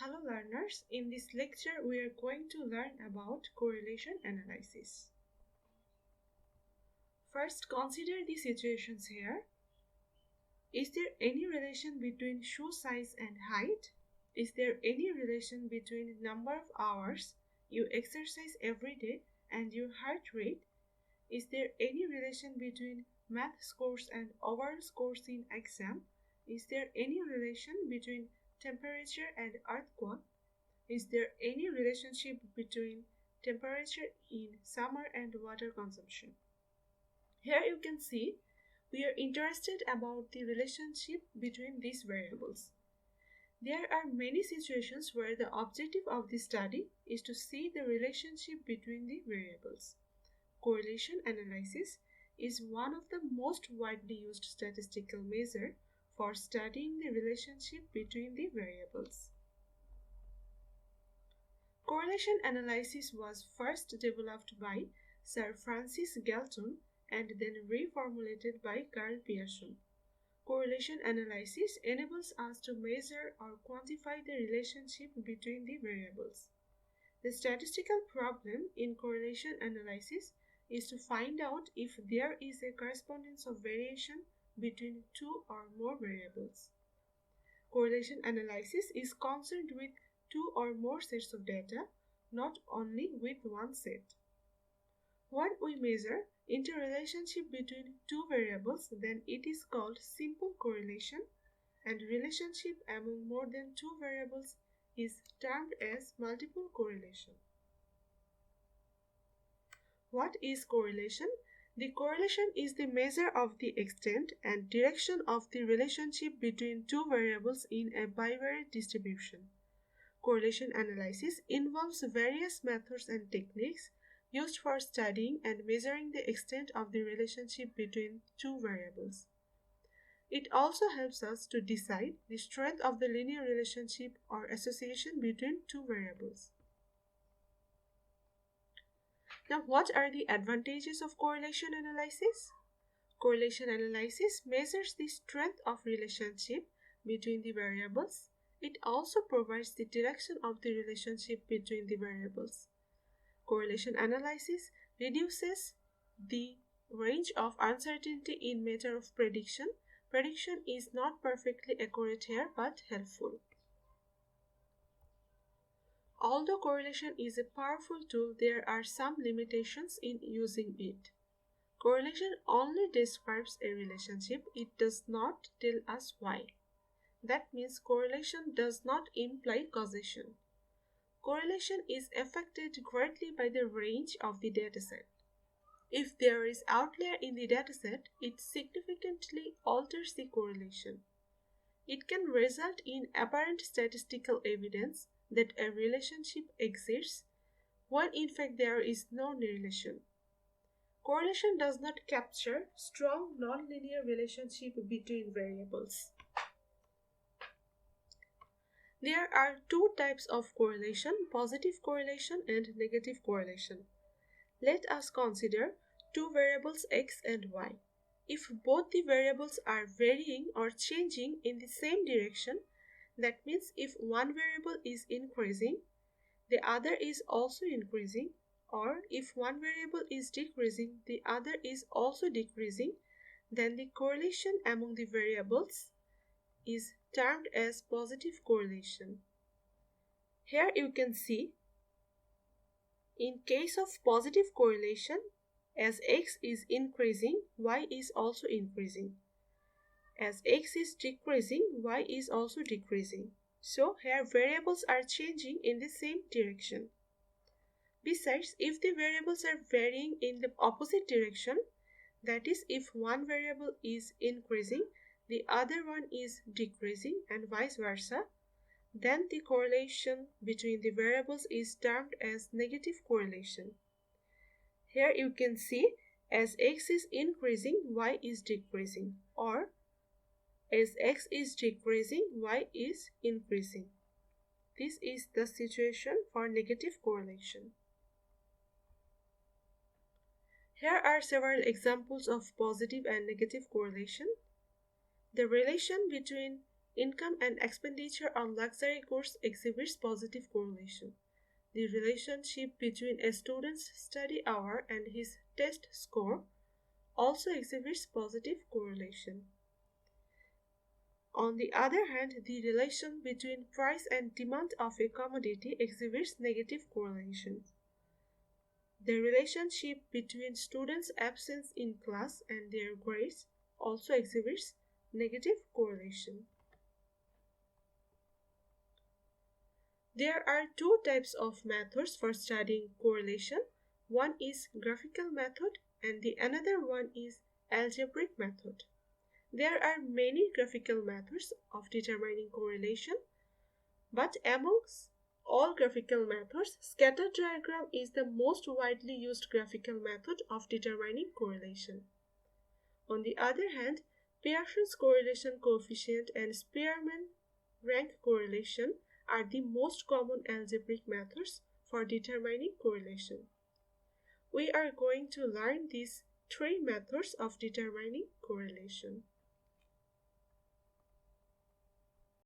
Hello learners, in this lecture we are going to learn about correlation analysis. First, consider the situations here. Is there any relation between shoe size and height? Is there any relation between number of hours you exercise every day and your heart rate? Is there any relation between math scores and overall scores in exam? Is there any relation between temperature and earthquake? Is there any relationship between temperature in summer and water consumption? Here you can see we are interested about the relationship between these variables. There are many situations where the objective of the study is to see the relationship between the variables. Correlation analysis is one of the most widely used statistical measures for studying the relationship between the variables. Correlation analysis was first developed by Sir Francis Galton and then reformulated by Karl Pearson. Correlation analysis enables us to measure or quantify the relationship between the variables. The statistical problem in correlation analysis is to find out if there is a correspondence of variation between two or more variables. Correlation analysis is concerned with two or more sets of data, not only with one set. When we measure interrelationship between two variables, then it is called simple correlation, and relationship among more than two variables is termed as multiple correlation. What is correlation? The correlation is the measure of the extent and direction of the relationship between two variables in a bivariate distribution. Correlation analysis involves various methods and techniques used for studying and measuring the extent of the relationship between two variables. It also helps us to decide the strength of the linear relationship or association between two variables. Now, what are the advantages of correlation analysis? Correlation analysis measures the strength of relationship between the variables. It also provides the direction of the relationship between the variables. Correlation analysis reduces the range of uncertainty in matter of prediction. Prediction is not perfectly accurate here but helpful. Although correlation is a powerful tool, there are some limitations in using it. Correlation only describes a relationship, it does not tell us why. That means correlation does not imply causation. Correlation is affected greatly by the range of the dataset. If there is outlier in the dataset, it significantly alters the correlation. It can result in apparent statistical evidence that a relationship exists when in fact there is no relation. Correlation does not capture strong nonlinear relationship between variables. There are two types of correlation, positive correlation and negative correlation. Let us consider two variables x and y. If both the variables are varying or changing in the same direction, that means if one variable is increasing, the other is also increasing, or if one variable is decreasing, the other is also decreasing, then the correlation among the variables is termed as positive correlation. Here you can see, in case of positive correlation, as x is increasing, y is also increasing. As x is decreasing, y is also decreasing. So here variables are changing in the same direction. Besides, if the variables are varying in the opposite direction, that is, if one variable is increasing, the other one is decreasing and vice versa, then the correlation between the variables is termed as negative correlation. Here you can see, as x is increasing, y is decreasing, or as x is decreasing, y is increasing. This is the situation for negative correlation. Here are several examples of positive and negative correlation. The relation between Income and expenditure on luxury goods exhibits positive correlation. The relationship between a student's study hour and his test score also exhibits positive correlation. On the other hand, the relation between price and demand of a commodity exhibits negative correlation. The relationship between students' absence in class and their grades also exhibits negative correlation. There are two types of methods for studying correlation. One is graphical method and the another one is algebraic method. There are many graphical methods of determining correlation, but amongst all graphical methods, scatter diagram is the most widely used graphical method of determining correlation. On the other hand, Pearson's correlation coefficient and Spearman rank correlation are the most common algebraic methods for determining correlation. We are going to learn these three methods of determining correlation.